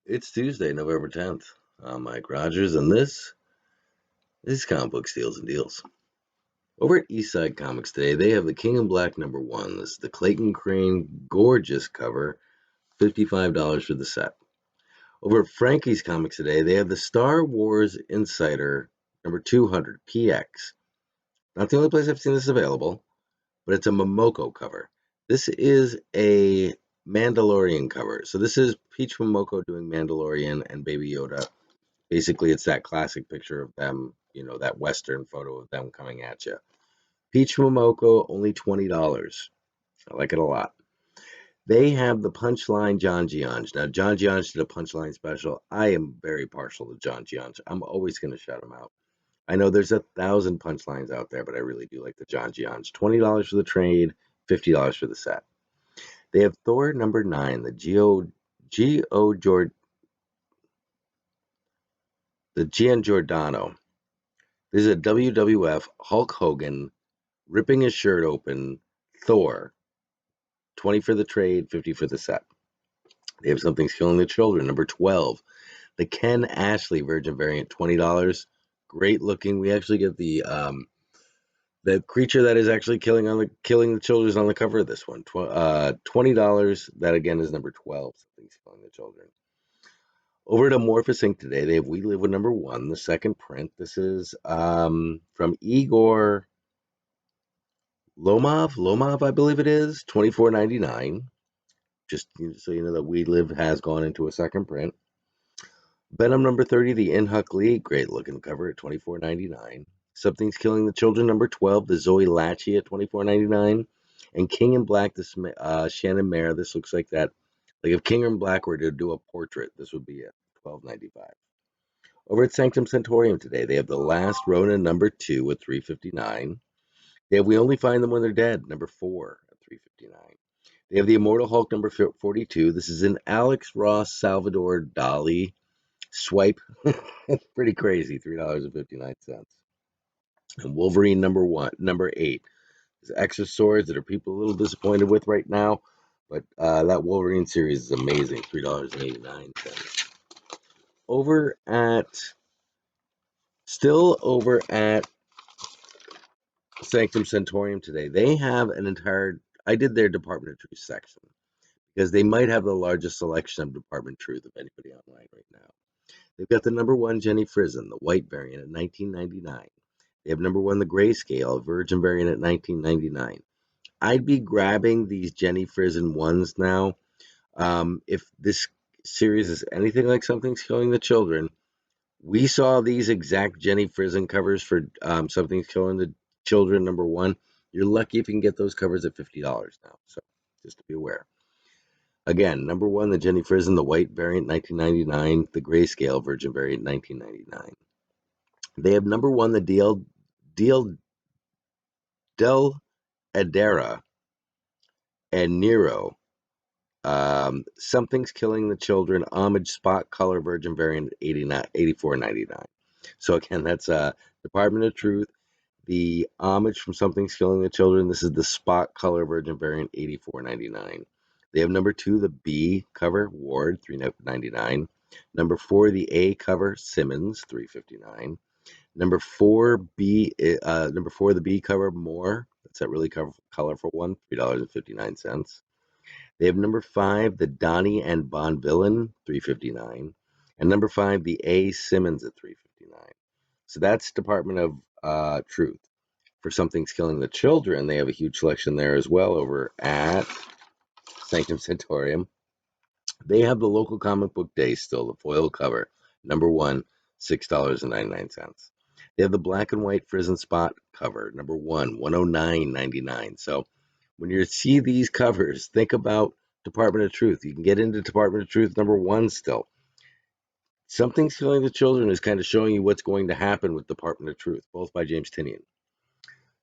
It's Tuesday, November 10th. I'm Mike Rogers, and this is Comic Book Steals and Deals. Over at Eastside Comics today, they have the King in Black #1. This is the Clayton Crain gorgeous cover, $55 for the set. Over at Frankie's Comics today, they have the Star Wars Insider #200 PX. Not the only place I've seen this available, but it's a Momoko cover. This is a Mandalorian cover. So this is Peach Momoko doing Mandalorian and Baby Yoda. Basically, it's that classic picture of them, that Western photo of them coming at you. Peach Momoko, only $20. I like it a lot. They have the Punchline John Giang. Now, John Giang did a Punchline special. I am very partial to John Giang. I'm always going to shout him out. I know there's 1,000 Punchlines out there, but I really do like the John Giang. $20 for the trade, $50 for the set. They have Thor #9, the Gian Giordano. This is a WWF Hulk Hogan ripping his shirt open, Thor. 20 for the trade, 50 for the set. They have Something's Killing the Children, #12. The Ken Ashley Virgin Variant, $20. Great looking. We actually get the creature that is actually killing the children on the cover of this one. $20. That again is #12. Something's Killing the Children. Over at Amorphous Inc. today, they have We Live with #1, the second print. This is from Igor Lomov, I believe it is, $24.99. Just so you know that We Live has gone into a second print. Venom #30, the InHyuk, great looking cover at $24.99. Something's Killing the Children #12, the Zoe Lacchei at $24.99. And King in Black, this Shannon Mayer. This looks like that. Like if King in Black were to do a portrait, this would be at $12.95. Over at Sanctum Sanctorum today, they have the Last Ronin #2 at $3.59. They have We Only Find Them When They're Dead #4 at $3.59. They have the Immortal Hulk #42. This is an Alex Ross Salvador Dali swipe. It's pretty crazy, $3.59. And Wolverine #8. There's extra swords that are people a little disappointed with right now, but that Wolverine series is amazing, $3.89. Over at Sanctum Sanctorum today, they have an entire. I did their Department of Truth section because they might have the largest selection of Department of Truth of anybody online right now. They've got the #1 Jenny Frison, the white variant at $19.99. They have #1 the grayscale Virgin variant at $19.99. I'd be grabbing these Jenny Frison ones now. If this series is anything like Something's Killing the Children, we saw these exact Jenny Frison covers for Something's Killing the Children #1. You're lucky if you can get those covers at $50 now. So just to be aware. Again, #1 the Jenny Frison, the white variant, $19.99. The grayscale Virgin variant, $19.99. They have #1 the Del Adera and Nero. Something's Killing the Children homage spot color Virgin variant, $84.99. So again, that's Department of Truth. The homage from Something's Killing the Children. This is the spot color Virgin variant, $84.99. They have #2 the B cover Ward, $3.99. #4 the A cover Simmons, $3.59. #4 the B cover Moore. That's that really colorful one, $3.59. They have #5 the Donnie and Bond Villain, $3.59. And #5 the A Simmons at $3.59. So that's Department of Truth. For Something's Killing the Children, they have a huge selection there as well over at Sanctum Sanctorum. They have the local comic book day still, the foil cover, #1, $6.99. They have the black and white Frison spot cover, #1, $109.99. So when you see these covers, think about Department of Truth. You can get into Department of Truth #1 still. Something's Killing the Children is kind of showing you what's going to happen with Department of Truth, both by James Tynion.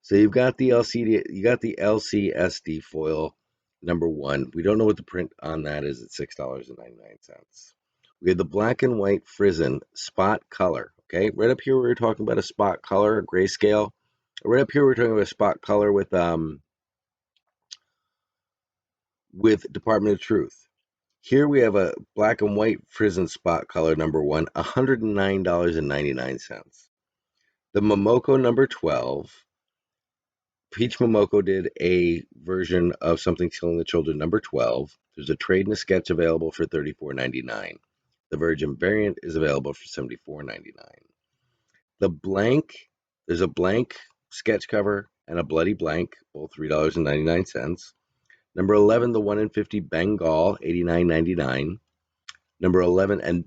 So you've got the LCSD foil #1. We don't know what the print on that is at $6.99. We have the black and white Frison spot color. Okay, right up here we were talking about a spot color, a grayscale. Right up here we're talking about a spot color with Department of Truth. Here we have a black and white prison spot color number 1, $109.99. The Momoko number 12. Peach Momoko did a version of Something's Killing the Children number 12. There's a trade and a sketch available for $34.99. The Virgin variant is available for $74.99. The blank, there's a blank sketch cover and a bloody blank, both $3.99. Number 11, the 1 in 50 Bengal, $89.99. Number 11,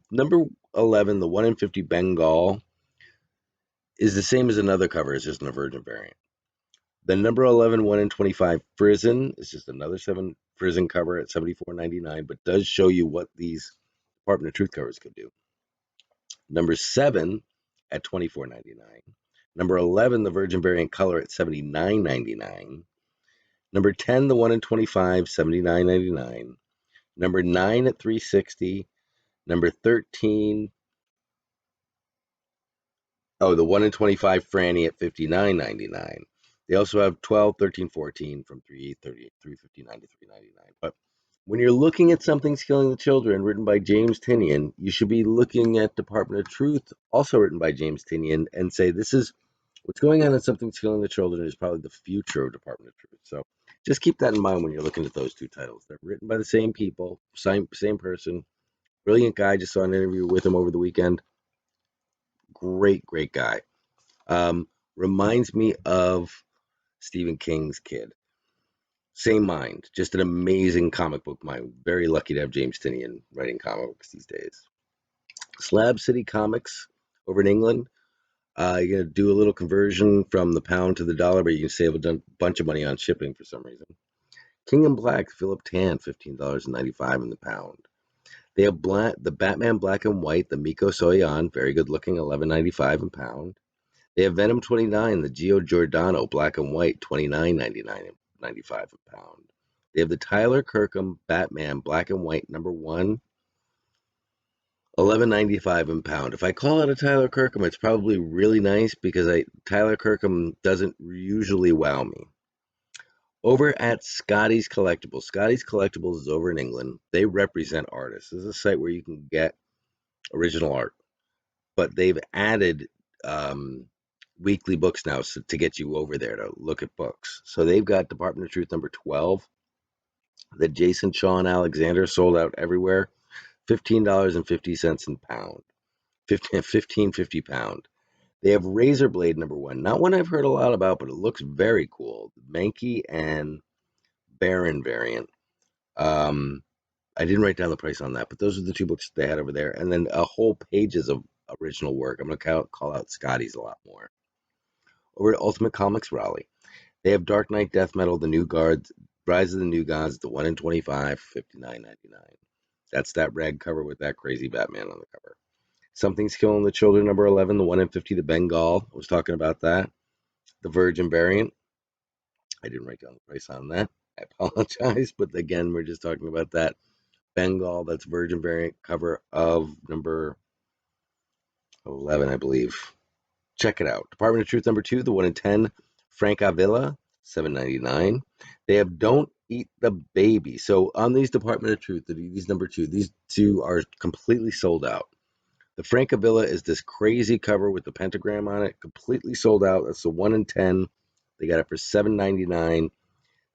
the 1 in 50 Bengal is the same as another cover, it's just in a Virgin variant. The number 11, 1 in 25 Frizzen is just another 7 Frizzen cover at $74.99, but does show you what these Department of Truth covers could do. Number 7 at $24.99. Number 11, the Virgin variant color at $79.99. Number 10, the 1 in 25, $79.99. Number 9 at $360. Number 13, the 1 in 25 Franny at $59.99. They also have 12, 13, 14 from $359 to $399. But when you're looking at Something's Killing the Children, written by James Tynion, you should be looking at Department of Truth, also written by James Tynion, and say this is what's going on in Something's Killing the Children is probably the future of Department of Truth. So just keep that in mind when you're looking at those two titles. They're written by the same people, same person. Brilliant guy. Just saw an interview with him over the weekend. Great guy. Reminds me of Stephen King's kid. Same mind, just an amazing comic book mind. Very lucky to have James Tynion writing comic books these days. Slab City Comics over in England. You're going to do a little conversion from the pound to the dollar, but you can save a bunch of money on shipping for some reason. King in Black, Philip Tan, $15.95 in the pound. They have the Batman Black and White, the Miko Soyan, very good looking, $11.95 in pound. They have Venom 29, the Gio Giordano Black and White, $29.95 a pound. They have the Tyler Kirkham Batman Black and White number 1, $11.95 in pound. If I call it a Tyler Kirkham, it's probably really nice because Tyler Kirkham doesn't usually wow me. Over at Scotty's Collectibles. Scotty's Collectibles is over in England. They represent artists. This is a site where you can get original art, but they've added weekly books now to get you over there to look at books. So they've got Department of Truth number 12, the Jason Shawn Alexander, sold out everywhere, $15.50 in pound, $15.50 pound. They have Razorblade number 1, not one I've heard a lot about, but it looks very cool. Mankey and Baron variant. I didn't write down the price on that, but those are the two books they had over there, and then a whole pages of original work. I'm going to call out Scotty's a lot more. Over at Ultimate Comics Raleigh, they have Dark Knight Death Metal, The New Guards, Rise of the New Gods, the 1 in 25, $59.99. That's that red cover with that crazy Batman on the cover. Something's Killing the Children, number 11, the 1 in 50, the Bengal. I was talking about that. The Virgin variant. I didn't write down the price on that. I apologize, but again, we're just talking about that Bengal, that's Virgin variant cover of number 11, I believe. Check it out. Department of Truth number 2, the 1 in 10, Francavilla, $7.99. They have Don't Eat the Baby. So on these Department of Truth, these number 2, these two are completely sold out. The Francavilla is this crazy cover with the pentagram on it, completely sold out. That's the 1 in 10. They got it for $7.99.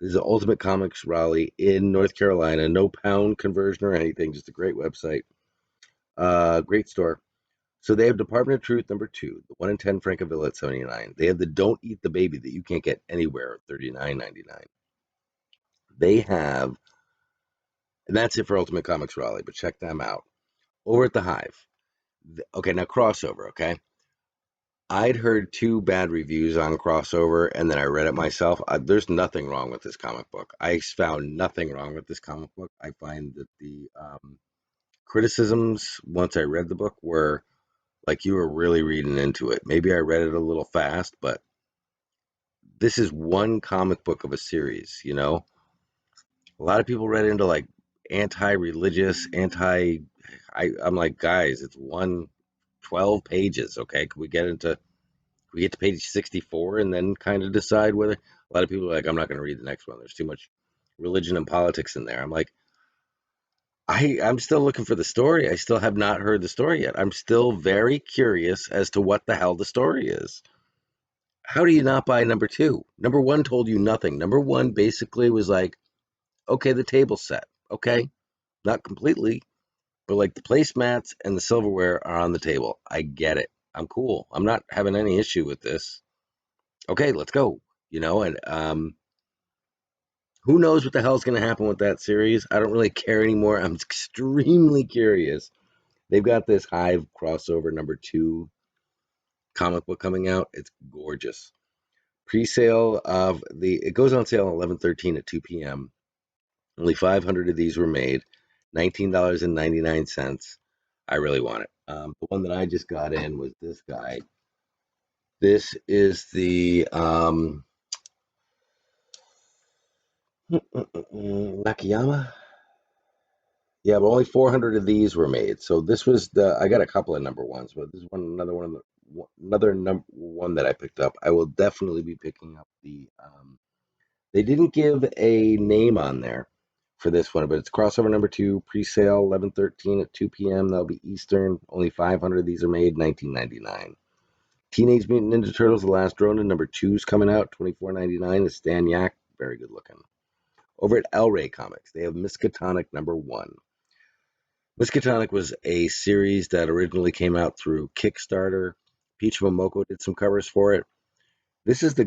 This is the Ultimate Comics Raleigh in North Carolina. No pound conversion or anything, just a great website. Great store. So they have Department of Truth number 2, the 1 in 10 Francavilla at $79. They have the Don't Eat the Baby that you can't get anywhere at $39.99. They have, and that's it for Ultimate Comics Raleigh, but check them out. Over at the Hive. Okay, now crossover, okay? I'd heard 2 bad reviews on crossover, and then I read it myself. There's nothing wrong with this comic book. I found nothing wrong with this comic book. I find that the criticisms, once I read the book, were like you were really reading into it. Maybe I read it a little fast, but this is one comic book of a series, you know? A lot of people read into like anti-religious, I'm like, guys, it's 12 pages, okay? Can we get to page 64 and then kind of decide whether... A lot of people are like, I'm not going to read the next one. There's too much religion and politics in there. I'm like, I'm still looking for the story. I still have not heard the story yet. I'm still very curious as to what the hell the story is. How do you not buy number two? Number one told you nothing. Number one basically was like, okay, the table's set. Okay, not completely, but like the placemats and the silverware are on the table. I get it. I'm cool. I'm not having any issue with this. Okay, let's go. And who knows what the hell's going to happen with that series? I don't really care anymore. I'm extremely curious. They've got this Hive crossover number two comic book coming out. It's gorgeous. Pre-sale of it goes on sale on 11/13 at 2 p.m. Only 500 of these were made. $19.99. I really want it. The one that I just got in was this guy. This is the Nakayama. Yeah, but only 400 of these were made. So this was I got a couple of number ones, but this is another number one that I picked up. I will definitely be picking up they didn't give a name on there for this one, but it's crossover number two, pre-sale 11/13 at 2 p.m. That'll be Eastern. Only 500 of these are made, 19.99. Teenage Mutant Ninja Turtles: The Last Ronin number two is coming out, 24.99. It's Stan Yak, very good looking. Over at El Rey Comics, they have Miskatonic number one. Miskatonic was a series that originally came out through Kickstarter. Peach Momoko did some covers for it. This is the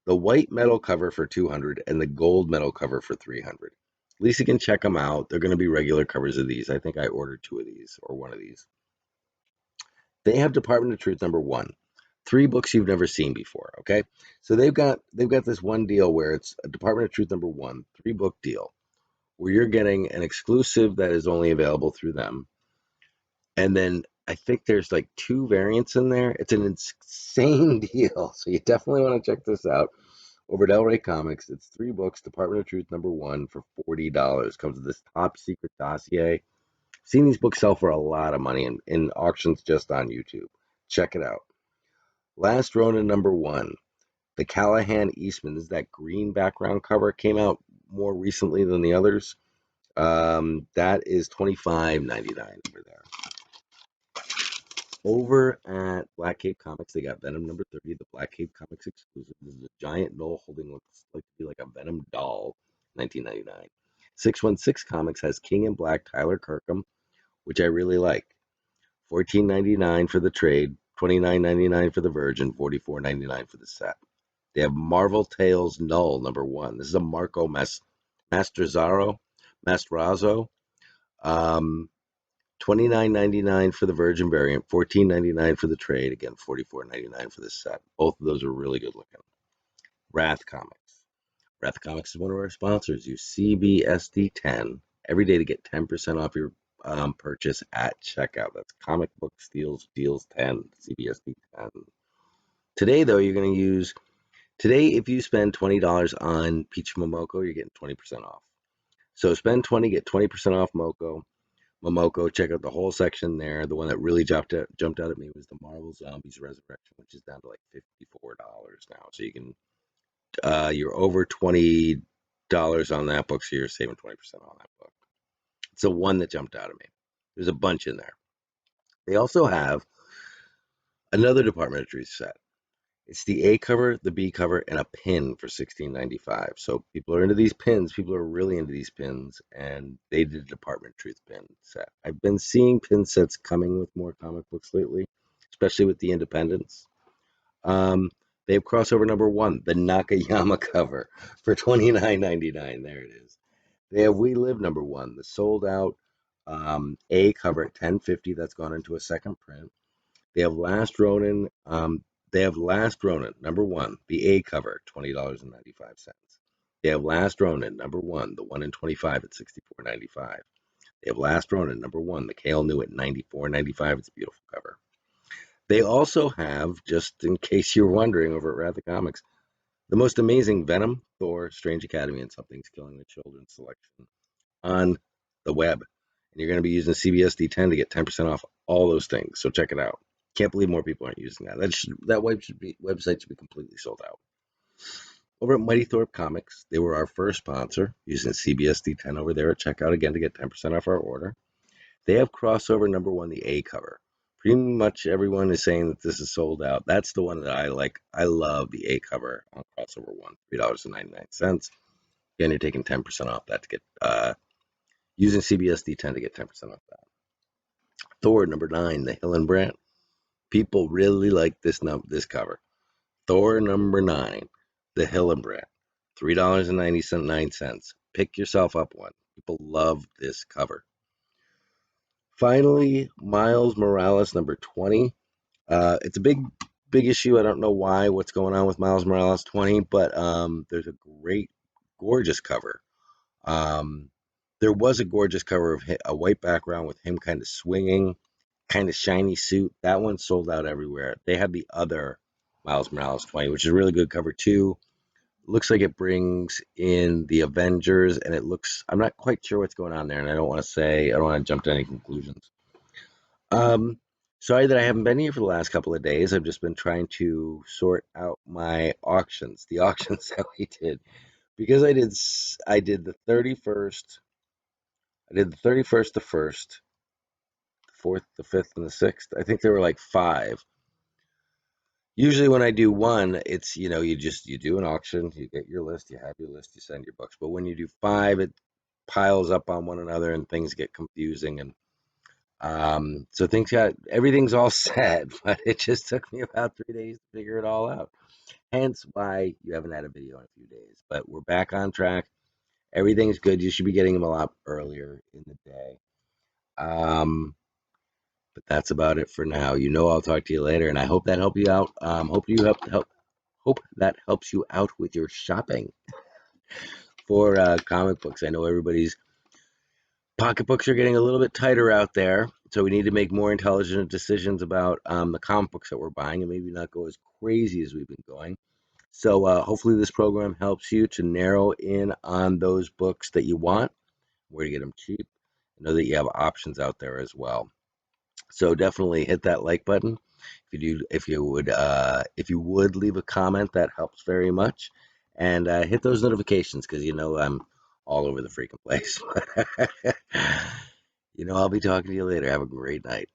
white metal cover for 200 and the gold metal cover for 300. At least you can check them out. They're going to be regular covers of these. I think I ordered two of these or one of these. They have Department of Truth number one. 3 books you've never seen before, okay? So they've got this one deal where it's a Department of Truth number one, 3-book deal where you're getting an exclusive that is only available through them. And then I think there's like 2 variants in there. It's an insane deal. So you definitely want to check this out. Over at El Rey Comics, it's 3 books, Department of Truth number one for $40. Comes with this top secret dossier. I've seen these books sell for a lot of money in auctions just on YouTube. Check it out. Last Ronin number one, the Callahan Eastman. This is that green background cover. Came out more recently than the others. That is $25.99 over there. Over at Black Cape Comics, they got Venom number 30, the Black Cape Comics exclusive. This is a giant Knoll holding looks like to be like a Venom doll, 1999. 616 Comics has King in Black Tyler Kirkham, which I really like. $14.99 for the trade, $29.99 for the Virgin, $44.99 for the set. They have Marvel Tales Null number one. This is a Marco Maestrazzo. $29.99 for the Virgin variant, $14.99 for the trade. Again, $44.99 for the set. Both of those are really good looking. Wrath Comics. Wrath Comics is one of our sponsors. Use CBSD 10 every day to get 10% off your purchase at checkout. That's Comic Book Deals 10, CBSD 10. Today, though, you're going to use if you spend $20 on Peach Momoko, you're getting 20% off. So spend 20, get 20% off Momoko. Check out the whole section there. The one that really jumped out at me was the Marvel Zombies Resurrection, which is down to like $54 now. So you can you're over $20 on that book, so you're saving 20% on that book. It's the one that jumped out at me. There's a bunch in there. They also have another Department of Truth set. It's the A cover, the B cover, and a pin for $16.95. So people are into these pins. People are really into these pins, and they did a Department of Truth pin set. I've been seeing pin sets coming with more comic books lately, especially with the independents. They have crossover number one, the Nakayama cover for $29.99. There it is. They have We Live number one, the sold out A cover at $10.50. That's gone into a second print. They have Last Ronin. Number one, the A cover, $20.95. They have Last Ronin number one, the 1 in 25 at $64.95. They have Last Ronin number one, the Kale New at $94.95. It's a beautiful cover. They also have, just in case you're wondering, over at Wrath of Comics, the most amazing Venom, Thor, Strange Academy, and Something's Killing the Children selection on the web. And you're going to be using CBSD 10 to get 10% off all those things. So check it out. Can't believe more people aren't using that. That website should be completely sold out. over at Mighty Thorpe Comics. They were our first sponsor, using CBSD 10 over there at checkout again to get 10% off our order. They have crossover number 1, the A cover. Pretty much everyone is saying that this is sold out. That's the one that I like. I love the A cover on crossover 1, $3.99. Again, you're taking 10% off that to get using CBSD 10 to get 10% off that. Thor number 9, the Hillenbrand. People really like this cover. Thor number 9, the Hillenbrand, $3.99. Pick yourself up one. People love this cover. Finally, Miles Morales number 20. It's a big issue. I don't know what's going on with Miles Morales 20, but there's a great, gorgeous cover. There was a gorgeous cover of a white background with him kind of swinging, kind of shiny suit. That one sold out everywhere. They had the other Miles Morales 20, which is a really good cover too. Looks like it brings in the Avengers, and I'm not quite sure what's going on there, and I don't want to jump to any conclusions. Sorry that I haven't been here for the last couple of days. I've just been trying to sort out my auctions, the auctions that we did, because I did the 31st, the 1st, the 4th, the 5th, and the 6th. I think there were like 5. Usually when I do one, it's, you do an auction, you get your list, you have your list, you send your books. But when you do 5, it piles up on one another and things get confusing. And so everything's all set, but it just took me about 3 days to figure it all out. Hence why you haven't had a video in a few days. But we're back on track. Everything's good. You should be getting them a lot earlier in the day. But that's about it for now. I'll talk to you later, and I hope that helped you out. Hope that helps you out with your shopping for comic books. I know everybody's pocketbooks are getting a little bit tighter out there, so we need to make more intelligent decisions about the comic books that we're buying and maybe not go as crazy as we've been going. So hopefully this program helps you to narrow in on those books that you want, where to get them cheap. Know that you have options out there as well. So definitely hit that like button. If you would leave a comment, that helps very much. And hit those notifications because I'm all over the freaking place. I'll be talking to you later. Have a great night.